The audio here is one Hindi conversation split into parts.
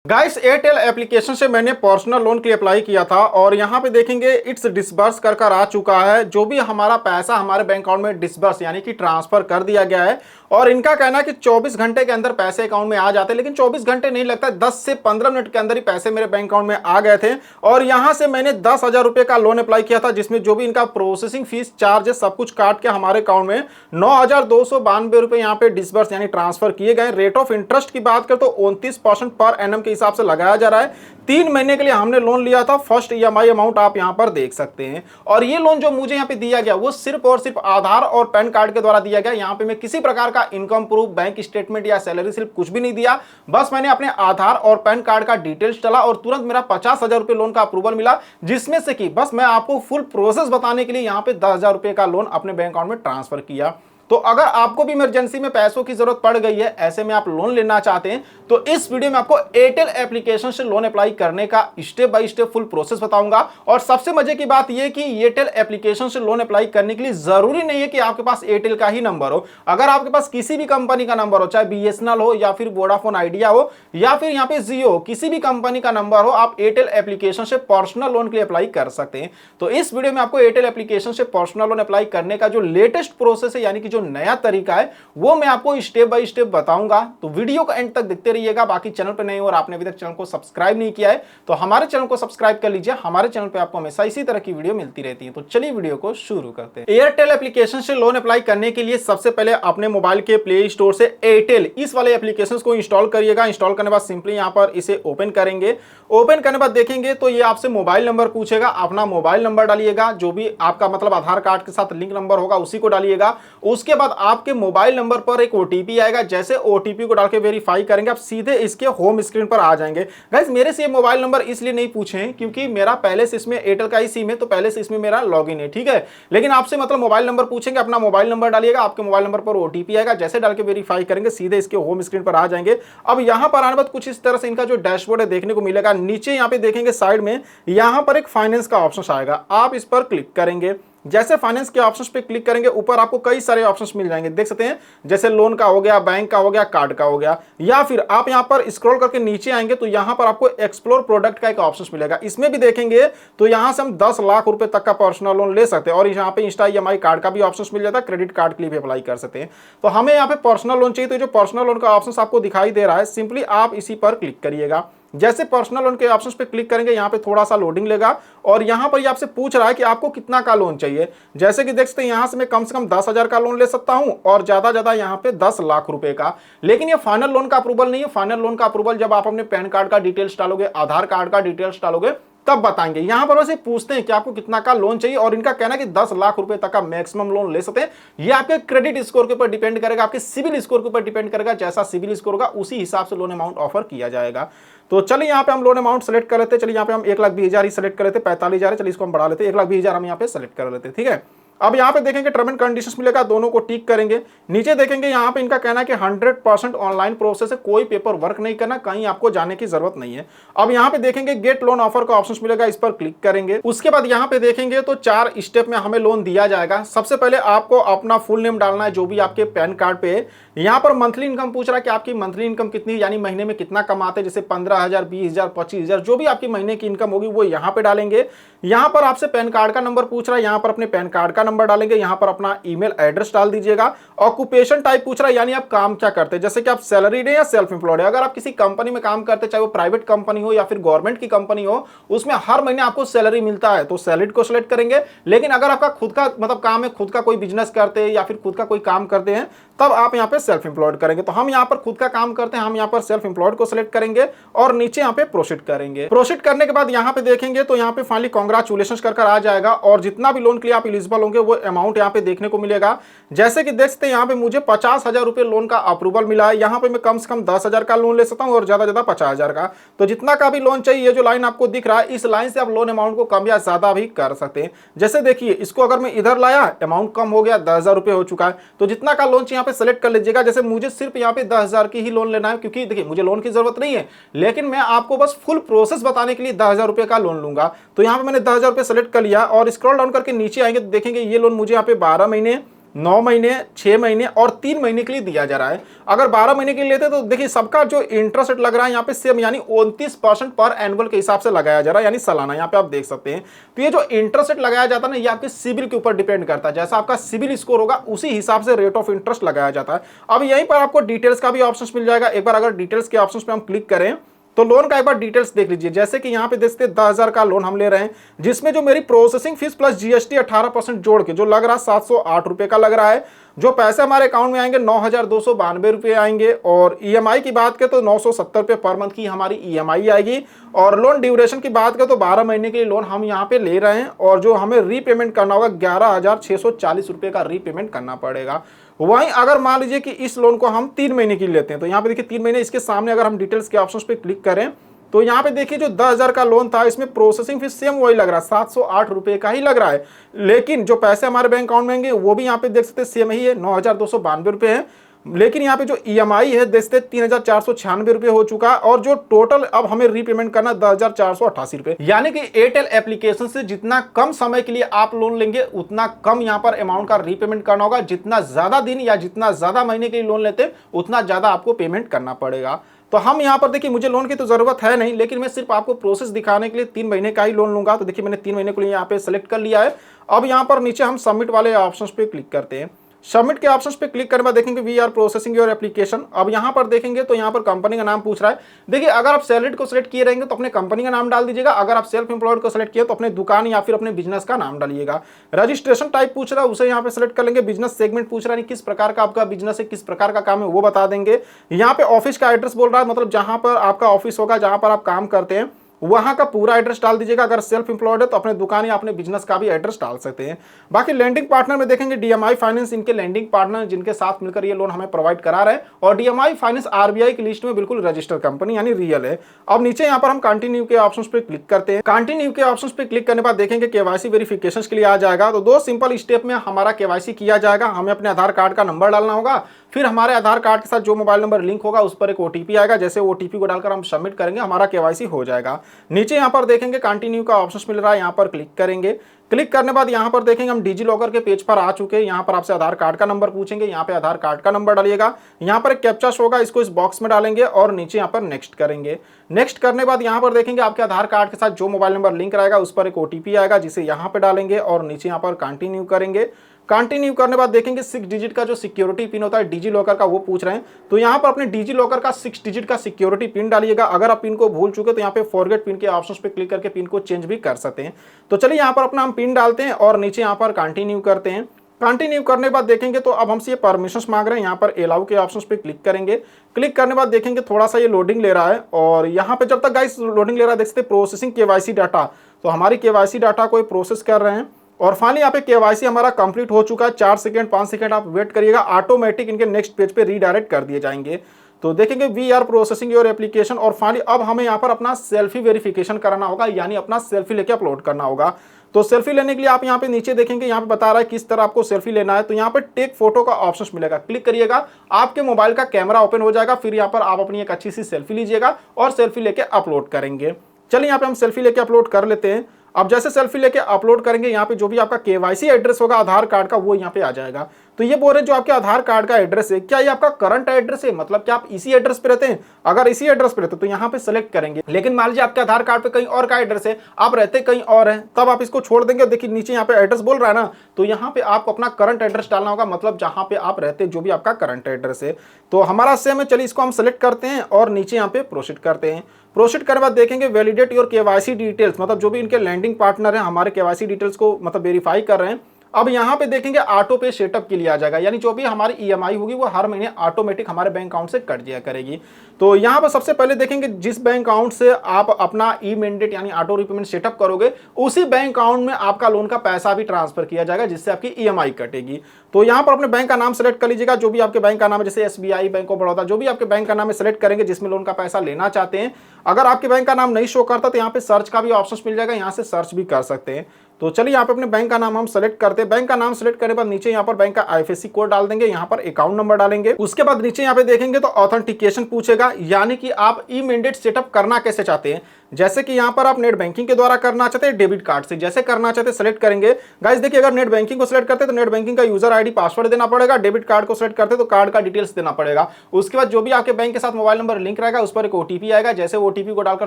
गाइस एयरटेल एप्लीकेशन से मैंने पर्सनल लोन के लिए अप्लाई किया था और यहाँ पे देखेंगे इट्स डिसबर्स कर आ चुका है। जो भी हमारा पैसा हमारे बैंक अकाउंट में डिसबर्स यानी कि ट्रांसफर कर दिया गया है और इनका कहना है कि 24 घंटे के अंदर पैसे अकाउंट में आ जाते हैं, लेकिन 24 घंटे नहीं लगता, 10 से 15 मिनट के अंदर ही पैसे मेरे बैंक अकाउंट में आ गए थे। और यहाँ से मैंने 10,000 रुपये का लोन अप्लाई किया था, जिसमें जो भी इनका प्रोसेसिंग फीस चार्जेस सब कुछ काट के हमारे अकाउंट में 9,292 रुपये यहाँ पे डिसबर्स यानी ट्रांसफर किए गए। रेट ऑफ इंटरेस्ट की बात करें तो 29% पर एनम के हिसाब से लगाया जा रहा है। 3 महीने के लिए हमने लोन लिया था। फर्स्ट ईएमआई अमाउंट आप यहां पर देख सकते हैं। और ये लोन जो मुझे यहां पे दिया गया वो सिर्फ और सिर्फ आधार और पैन कार्ड के द्वारा दिया गया। यहां पे मैं किसी प्रकार का इनकम प्रूफ, बैंक स्टेटमेंट या सैलरी स्लिप कुछ भी नहीं दिया। बस मैंने अपने आधार और पैन कार्ड का डिटेल्स डाला और तुरंत मेरा 50,000 रुपए लोन का अप्रूवल मिला, जिसमें से कि बस मैं आपको फुल प्रोसेस बताने के लिए यहां पे 10,000 रुपए का लोन अपने बैंक अकाउंट में ट्रांसफर किया। तो अगर आपको भी इमरजेंसी में पैसों की जरूरत पड़ गई है, ऐसे में आप लोन लेना चाहते हैं, तो इस वीडियो में आपको एयरटेल एप्लीकेशन से लोन अप्लाई करने का step by step full process बताऊंगा। और सबसे मजे की बात यह कि एयरटेल एप्लीकेशन से लोन अप्लाई करने के लिए जरूरी नहीं है कि आपके पास एयरटेल का ही नंबर हो। अगर आपके पास किसी भी कंपनी का नंबर हो, चाहे बीएसएनएल हो या फिर वोडाफोन आइडिया हो या फिर यहाँ पे जियो, किसी भी कंपनी का नंबर हो, आप एयरटेल एप्लीकेशन से पर्सनल लोन के लिए अप्लाई कर सकते हैं। तो इस वीडियो में आपको एयरटेल एप्लीकेशन से पर्सनल लोन अप्लाई करने का जो लेटेस्ट प्रोसेस है, यानी कि जो नया तरीका है, वो मैं आपको स्टेप बाय स्टेप बताऊंगा। तो वीडियो को एंड तक देखते रहिएगा। बाकी चैनल पे नए हो और आपने अभी तक चैनल को सब्सक्राइब नहीं किया है तो हमारे चैनल को सब्सक्राइब कर लीजिए। हमारे चैनल पे आपको हमेशा इसी तरह की वीडियो मिलती रहती है। तो चलिए वीडियो को शुरू करते हैं। एयरटेल एप्लीकेशन से लोन अप्लाई करने के लिए सबसे पहले अपने मोबाइल के प्ले स्टोर से एयरटेल इस वाले एप्लीकेशन को इंस्टॉल करिएगा। इंस्टॉल करने के बाद सिंपली यहां पर इसे ओपन करेंगे। ओपन करने के बाद देखेंगे तो ये आपसे मोबाइल नंबर पूछेगा। अपना मोबाइल नंबर डालिएगा, जो भी आपका मतलब आधार कार्ड के साथ लिंक नंबर होगा उसी को डालिएगा। उसके बाद आपके मोबाइल नंबर पर एक ओटीपी आएगा। जैसे ओटीपी को डाल के वेरीफाई करेंगे, आप सीधे इसके होम स्क्रीन पर आ जाएंगे। गाइस मेरे से ये मोबाइल नंबर इसलिए नहीं पूछे क्योंकि मेरा पहले से इसमें एयरटेल का ही सिम है, तो पहले से इसमें मेरा लॉगिन है, ठीक है। लेकिन आपसे मतलब मोबाइल नंबर पूछेंगे, अपना मोबाइल नंबर डालिएगा, आपके मोबाइल नंबर पर ओटीपी आएगा। जैसे डाल के वेरीफाई करेंगे सीधे इसके होम स्क्रीन पर आ जाएंगे। अब यहां पर आने बाद कुछ इस तरह से इनका जो डैशबोर्ड है देखने को मिलेगा। नीचे यहां पे देखेंगे साइड में यहां पर एक फाइनेंस का ऑप्शन आएगा, आप इस पर क्लिक करेंगे। जैसे फाइनेंस के ऑप्शंस पे क्लिक करेंगे, ऊपर आपको कई सारे ऑप्शंस मिल जाएंगे, देख सकते हैं। जैसे लोन का हो गया, बैंक का हो गया, कार्ड का हो गया। या फिर आप यहां पर स्क्रॉल करके नीचे आएंगे तो यहां पर आपको एक्सप्लोर प्रोडक्ट का एक ऑप्शन मिलेगा। इसमें भी देखेंगे तो यहां से हम 10 लाख रुपए तक का पर्सनल लोन ले सकते हैं। और यहां पे इंस्टा ईएमआई कार्ड का भी ऑप्शन मिल जाता है, क्रेडिट कार्ड के लिए भी अप्लाई कर सकते हैं। तो हमें यहाँ पे पर्सनल लोन चाहिए, तो जो पर्सनल लोन का ऑप्शन आपको दिखाई दे रहा है, सिंपली आप इसी पर क्लिक करिएगा। जैसे पर्सनल लोन के ऑप्शंस पे क्लिक करेंगे, यहाँ पे थोड़ा सा लोडिंग लेगा और यहाँ पर ये आपसे पूछ रहा है कि आपको कितना का लोन चाहिए। जैसे कि देख सकते हैं यहाँ से मैं कम 10,000 का लोन ले सकता हूँ और ज्यादा यहाँ पे 10 लाख रुपए का। लेकिन ये फाइनल लोन का अप्रूवल नहीं है। फाइनल लोन का अप्रूवल जब आप अपने पैन कार्ड का डिटेल्स डालोगे, आधार कार्ड का डिटेल्स डालोगे, तब बताएंगे। यहां पर वैसे पूछते हैं कि आपको कितना का लोन चाहिए और इनका कहना है कि 10 लाख रुपए तक का मैक्सिमम लोन ले सकते हैं। ये आपके क्रेडिट स्कोर के ऊपर डिपेंड करेगा, आपके सिविल स्कोर के ऊपर डिपेंड करेगा। जैसा सिविल स्कोर होगा उसी हिसाब से लोन अमाउंट ऑफर किया जाएगा। तो चलिए यहाँ पे हम लोन अमाउंट सेलेक्ट कर लेते हैं। चलिए यहाँ पे हम 1,20,000 ही सेलेक्ट कर लेते हैं, 45,000 है, चलिए इसको हम बढ़ा लेते हैं, 1,20,000 हम यहाँ पे सेलेक्ट कर लेते हैं, ठीक है। अब यहाँ पे देखेंगे टर्म एंड कंडीशंस मिलेगा, दोनों को टिक करेंगे। नीचे देखेंगे यहाँ पे इनका कहना है कि 100% ऑनलाइन प्रोसेस है, कोई पेपर वर्क नहीं करना, कहीं आपको जाने की जरूरत नहीं है। अब यहाँ पे देखेंगे गेट लोन ऑफर का ऑप्शन मिलेगा, इस पर क्लिक करेंगे। उसके बाद यहाँ पे देखेंगे तो 4 स्टेप में हमें लोन दिया जाएगा। सबसे पहले आपको अपना फुल नेम डालना है, जो भी आपके पैन कार्ड पे है। यहाँ पर मंथली इनकम पूछ रहा है कि आपकी मंथली इनकम कितनी, यानी महीने में कितना कमाते हैं। जैसे 15,000, 20,000, 25,000, जो भी आपकी महीने की इनकम होगी वो यहाँ पे डालेंगे। यहाँ पर आपसे पैन कार्ड का नंबर पूछ रहा है, यहाँ पर अपने पैन कार्ड का नंबर डालेंगे। यहाँ पर अपना ईमेल एड्रेस डाल दीजिएगा। ऑक्यूपेशन टाइप पूछ रहा है, यानी आप काम क्या करते हैं, जैसे कि आप सैलरीड है या सेल्फ एम्प्लॉयड है। अगर आप किसी कंपनी में काम करते हैं, चाहे वो प्राइवेट कंपनी हो या फिर गवर्नमेंट की कंपनी हो, उसमें हर महीने आपको सैलरी मिलता है, तो सैलरीड को सिलेक्ट करेंगे। लेकिन अगर आपका खुद का मतलब काम है, खुद का कोई बिजनेस करते हैं या फिर खुद का कोई काम करते हैं, तब आप यहाँ पे सेल्फ एम्प्लॉयड करेंगे। तो हम यहाँ पर खुद का काम करते हैं, हम यहाँ पर सेल्फ एम्प्लॉयड को सिलेक्ट करेंगे और नीचे यहाँ पे प्रोसीड करेंगे। प्रोसीड करने के बाद यहाँ पे देखेंगे तो यहाँ पे फाइनली कांग्रेचुलेशंस कर आ जाएगा और जितना भी लोन के लिए आप एलिजिबल होंगे वो अमाउंट यहाँ पे देखने को मिलेगा। जैसे कि देख सकते हैं यहाँ पे मुझे 50,000 रुपए लोन का अप्रूवल मिला है। यहाँ पे मैं कम से कम 10,000 का लोन ले सकता हूँ और ज्यादा 50,000 का। तो जितना का भी लोन चाहिए, ये जो लाइन आपको दिख रहा है, इस लाइन से आप लोन अमाउंट को कम या ज्यादा भी कर सकते हैं। जैसे देखिए इसको अगर मैं इधर लाया, अमाउंट कम हो गया, 10,000 रुपए हो चुका है। तो जितना का लोन यहाँ पे सेलेक्ट कर लीजिएगा। जैसे मुझे सिर्फ यहाँ पे 10,000 की ही लोन लेना है, क्योंकि देखिए मुझे लोन की जरूरत नहीं है, लेकिन मैं आपको बस फुल प्रोसेस बताने के लिए 10,000 रुपए का लोन लूंगा। तो यहाँ पे मैंने 10,000 रुपए सेलेक्ट कर लिया और स्क्रॉल डाउन करके नीचे आएंगे तो देखेंगे ये लोन मुझे यहाँ पे 12 महीने 9 महीने, 6 महीने और 3 महीने के लिए दिया जा रहा है। अगर 12 महीने के लिए लेते तो देखिए सबका जो इंटरेस्ट रेट लग रहा है यहाँ पे सेम, यानी 29% पर एनुअल के हिसाब से लगाया जा रहा है, यानी सालाना, यहाँ पे आप देख सकते हैं। तो ये जो इंटरेस्ट रेट लगाया जाता है ना, ये आपके सिबिल के ऊपर डिपेंड करता है। जैसा आपका सिबिल स्कोर होगा उसी हिसाब से रेट ऑफ इंटरेस्ट लगाया जाता है। अब यहीं पर आपको डिटेल्स का भी ऑप्शन मिल जाएगा। एक बार अगर डिटेल्स के ऑप्शन पे हम क्लिक करें तो लोन का एक बार डिटेल्स देख लीजिए। जैसे कि यहाँ पे देखते 10,000 का लोन हम ले रहे हैं, जिसमें जो मेरी प्रोसेसिंग फीस प्लस जीएसटी 18% जोड़ के जो लग रहा है 708 रुपए का लग रहा है। जो पैसे हमारे अकाउंट में आएंगे 9,292 रुपए आएंगे। और ईएमआई की बात करें तो 970 रुपए पर मंथ की हमारी ईएमआई आएगी। और लोन ड्यूरेशन की बात करें तो 12 महीने के लिए लोन हम यहाँ पे ले रहे हैं, और जो हमें रीपेमेंट करना होगा 11,640 रुपए का रीपेमेंट करना पड़ेगा। वहीं अगर मान लीजिए कि इस लोन को हम 3 महीने के लिए लेते हैं, तो यहाँ पे देखिए 3 महीने, इसके सामने अगर हम डिटेल्स के ऑप्शंस पे क्लिक करें तो यहाँ पे देखिए जो 10,000 का लोन था इसमें प्रोसेसिंग फीस सेम वही लग रहा है, 708 रुपए का ही लग रहा है। लेकिन जो पैसे हमारे बैंक अकाउंट में आएंगे वो भी यहाँ पे देख सकते सेम ही है, 9,292 रुपए है। लेकिन यहाँ पे जो ईएमआई है देखते 3,496 रुपए हो चुका है, और जो टोटल अब हमें रीपेमेंट करना 10,488 रुपए। यानी कि एयरटेल एप्लीकेशन से जितना कम समय के लिए आप लोन लेंगे उतना कम यहाँ पर अमाउंट का रीपेमेंट करना होगा। जितना ज्यादा दिन या जितना ज्यादा महीने के लिए लोन लेते उतना ज्यादा आपको पेमेंट करना पड़ेगा। तो हम यहाँ पर देखिए मुझे लोन की तो जरूरत है नहीं, लेकिन मैं सिर्फ आपको प्रोसेस दिखाने के लिए 3 महीने का ही लोन लूंगा। तो देखिए मैंने 3 महीने के लिए यहाँ पे सेलेक्ट कर लिया है। अब यहाँ पर नीचे हम सबमिट वाले ऑप्शंस पे क्लिक करते हैं। सबमिट के ऑप्शंस पे क्लिक करने बाद देखेंगे we are processing your application. अब यहाँ पर देखेंगे तो यहाँ पर कंपनी का नाम पूछ रहा है। देखिए अगर आप सैलरीड को सिलेक्ट किए रहेंगे तो अपने कंपनी का नाम डाल दीजिएगा। अगर आप सेल्फ एम्प्लॉयड को सिलेक्ट किए तो अपने दुकान या फिर अपने बिजनेस का नाम डालिएगा। रजिस्ट्रेशन टाइप पूछ रहा है, उसे यहाँ पे सिलेक्ट कर लेंगे। बिजनेस सेगमेंट पूछ रहा है किस प्रकार का आपका बिजनेस है, किस प्रकार का काम है, वो बता देंगे। यहाँ पे ऑफिस का एड्रेस बोल रहा है, मतलब जहां पर आपका ऑफिस होगा, जहां पर आप काम करते हैं वहां का पूरा एड्रेस डाल दीजिएगा। अगर सेल्फ एम्प्लॉयड है तो अपने दुकान या अपने बिजनेस का भी एड्रेस डाल सकते हैं। बाकी लैंडिंग पार्टनर में देखेंगे डीएमआई फाइनेंस, इनके लैंडिंग पार्टनर जिनके साथ मिलकर ये लोन हमें प्रोवाइड करा रहे हैं। और डीएमआई फाइनेंस आरबीआई की लिस्ट में बिल्कुल रजिस्टर्ड कंपनी यानी रियल है। अब नीचे यहाँ पर हम कंटिन्यू के ऑप्शन पे क्लिक करते हैं। कंटिन्यू के ऑप्शन पे क्लिक करने के बाद देखेंगे केवाईसी वेरिफिकेशन के लिए आ जाएगा। तो 2 सिंपल स्टेप में हमारा केवाईसी किया जाएगा। हमें अपने आधार कार्ड का नंबर डालना होगा, फिर हमारे आधार कार्ड के साथ जो मोबाइल नंबर लिंक होगा उस पर एक ओटीपी आएगा। जैसे ओटीपी को डालकर हम सबमिट करेंगे हमारा केवाईसी हो जाएगा। नीचे यहाँ पर देखेंगे कंटिन्यू का ऑप्शन मिल रहा है, यहाँ पर क्लिक करेंगे। क्लिक करने बाद यहाँ पर देखेंगे हम डिजी लॉकर के पेज पर आ चुके हैं। यहाँ पर आपसे आधार कार्ड का नंबर पूछेंगे, यहाँ पे आधार कार्ड का नंबर डालिएगा। यहाँ पर एक कैप्चा होगा, इसको इस बॉक्स में डालेंगे और नीचे यहाँ पर नेक्स्ट करेंगे। नेक्स्ट करने बाद यहाँ पर देखेंगे आपके आधार कार्ड के साथ जो मोबाइल नंबर लिंक रहेगा उस पर एक ओटीपी आएगा, जिसे यहाँ पे डालेंगे और नीचे यहाँ पर कंटिन्यू करेंगे। कंटिन्यू करने बाद देखेंगे 6 डिजिट का जो सिक्योरिटी पिन होता है डिजी लॉकर का, वो पूछ रहे हैं। तो यहाँ पर अपने डिजी लॉकर का 6 डिजिट का सिक्योरिटी पिन डालिएगा। अगर आप पिन को भूल चुके तो यहाँ पे फॉरगेट पिन के ऑप्शंस पे क्लिक करके पिन को चेंज भी कर सकते हैं। तो चलिए यहाँ पर अपना हम पिन डालते हैं और नीचे यहाँ पर कंटिन्यू करते हैं। कंटिन्यू करने के बाद देखेंगे तो अब हमसे ये परमिशंस मांग रहे हैं। यहाँ पर अलाउ के ऑप्शंस पे क्लिक करेंगे। क्लिक करने के बाद देखेंगे थोड़ा सा ये लोडिंग ले रहा है, और यहाँ पे जब तक गाइस लोडिंग ले रहा है देख सकते प्रोसेसिंग केवाईसी डाटा। तो हमारी केवाईसी डाटा को प्रोसेस कर रहे हैं और फाइनली यहाँ पे केवाईसी हमारा कंप्लीट हो चुका है। 4 सेकंड 5 सेकंड आप वेट करिएगा, ऑटोमेटिक इनके नेक्स्ट पेज पे रीडायरेक्ट कर दिए जाएंगे। तो देखेंगे we are processing your application, और फाइनली अब हमें यहाँ पर अपना सेल्फी वेरिफिकेशन कराना होगा, यानी अपना सेल्फी लेके अपलोड करना होगा। तो सेल्फी लेने के लिए आप यहाँ पे नीचे देखेंगे, यहाँ पे बता रहा है किस तरह आपको सेल्फी लेना है। तो यहाँ पे टेक फोटो का ऑप्शन मिलेगा, क्लिक करिएगा, आपके मोबाइल का कैमरा ओपन हो जाएगा। फिर यहाँ पर आप अपनी एक अच्छी सी सेल्फी लीजिएगा और सेल्फी लेके अपलोड करेंगे। चलिए यहाँ पे हम सेल्फी लेके अपलोड कर लेते हैं। अब जैसे सेल्फी लेके अपलोड करेंगे यहाँ पे जो भी आपका केवाईसी एड्रेस होगा आधार कार्ड का वो यहाँ पे आ जाएगा। तो ये बोल रहे हैं जो आपके आधार कार्ड का एड्रेस है क्या ये आपका करंट एड्रेस है, मतलब क्या आप इसी एड्रेस पे रहते हैं। अगर इसी एड्रेस पे रहते तो यहाँ पे सेलेक्ट करेंगे। लेकिन मान लीजिए आपके आधार कार्ड पे कहीं और का एड्रेस है, आप रहते कहीं और हैं, तब आप इसको छोड़ देंगे। देखिए नीचे यहाँ पे एड्रेस बोल रहा है ना, तो यहाँ पे आपको अपना करंट एड्रेस डालना होगा, मतलब जहाँ पे आप रहते हैं जो भी आपका करंट एड्रेस है। तो हमारा सेम है, चलिए इसको हम सेलेक्ट करते हैं और नीचे यहाँ पे प्रोसीड करते हैं। प्रोसीड करने बाद देखेंगे वैलिडेट योर केवाईसी डिटेल्स, मतलब जो भी इनके लैंडिंग पार्टनर हैं हमारे केवाईसी डिटेल्स को मतलब वेरीफाई कर रहे हैं। अब यहाँ पे देखेंगे ऑटो पे सेटअप के लिए आ जाएगा, यानी जो भी हमारी ईएमआई होगी वो हर महीने ऑटोमेटिक हमारे बैंक अकाउंट से कट जाया करेगी। तो यहाँ पर सबसे पहले देखेंगे जिस बैंक अकाउंट से आप अपना ई मैंडेट यानी ऑटो रीपेमेंट सेटअप करोगे उसी बैंक अकाउंट में आपका लोन का पैसा भी ट्रांसफर किया जाएगा, जिससे आपकी ईएमआई कटेगी। तो यहाँ पर अपने बैंक का नाम सेलेक्ट कर लीजिएगा, जो भी आपके बैंक का नाम है, जैसे एसबीआई, बैंक ऑफ बड़ौदा, जो भी आपके बैंक का नाम है सेलेक्ट करेंगे जिसमें लोन का पैसा लेना चाहते हैं। अगर आपके बैंक का नाम नहीं शो करता तो यहाँ पे सर्च का भी ऑप्शन मिल जाएगा, यहाँ से सर्च भी कर सकते हैं। तो चलिए यहाँ पे अपने बैंक का नाम हम सेलेक्ट करते हैं। बैंक का नाम सेलेक्ट करने के बाद नीचे यहाँ पर बैंक का आईएफएससी कोड डाल देंगे, यहाँ पर अकाउंट नंबर डालेंगे। उसके बाद नीचे यहाँ पे देखेंगे तो ऑथेंटिकेशन पूछेगा, यानी कि आप ई मैंडेट सेटअप करना कैसे चाहते हैं। जैसे कि यहाँ पर आप नेट बैंकिंग के द्वारा करना चाहते हैं, डेबिट कार्ड से जैसे करना चाहते हैं सेलेक्ट करेंगे। गाइस देखिए, अगर नेट बैंकिंग को सिलेक्ट करते हैं तो नेट बैंकिंग का यूजर आईडी पासवर्ड देना पड़ेगा, डेबिट कार्ड को सिलेक्ट करते हैं तो कार्ड का डिटेल्स देना पड़ेगा। उसके बाद जो भी आपके बैंक के साथ मोबाइल नंबर लिंक रहेगा उस पर एक ओटीपी आएगा, जैसे ओटीपी को डालकर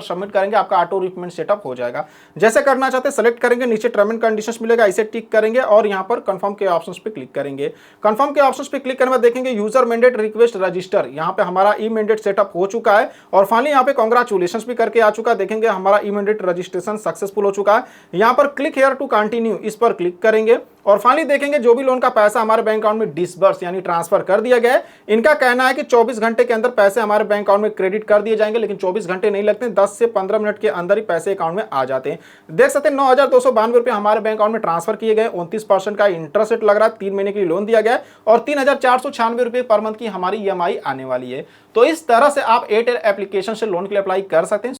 सबमिट करेंगे आपका ऑटो रीपेमेंट सेटअप हो जाएगा। जैसे करना चाहते हैं सेलेक्ट करेंगे, नीचे टर्म एंड कंडीशंस मिलेगा, इसे टिक करेंगे और यहाँ पर कंफर्म के ऑप्शंस पे क्लिक करेंगे। कंफर्म के ऑप्शंस पे क्लिक करने बाद देखेंगे यूजर मैंडेट रिक्वेस्ट रजिस्टर, यहाँ पे हमारा ई मैंडेट सेटअप हो चुका है और फाइनली यहाँ पे कांग्रेचुलेशंस भी करके आ चुका है। देखेंगे हमारा ई मैंडेट रजिस्ट्रेशन सक्सेसफुल हो चुका है। यहाँ पर क्लिक हियर टू कंटिन्यू, इस पर क्लिक करेंगे और फाइनली देखेंगे जो भी लोन का पैसा हमारे बैंक अकाउंट में डिसबर्स यानी ट्रांसफर कर दिया गया है। इनका कहना है कि 24 घंटे के अंदर पैसे हमारे बैंक अकाउंट में क्रेडिट कर दिए जाएंगे, लेकिन 24 घंटे नहीं लगते, 10 से 15 मिनट के अंदर ही पैसे अकाउंट में आ जाते हैं। देख सकते हैं 9,292 रुपए हमारे बैंक अकाउंट में ट्रांसफर किए गए, 29% का इंटरेस्ट रेट लग रहा है, 3 महीने के लिए लोन दिया गया है और 3,496 रुपए पर मंथ की हमारी ईएमआई आने वाली है। तो इस तरह से आप एयरटेल एप्लीकेशन से लोन के लिए अप्लाई कर सकते हैं।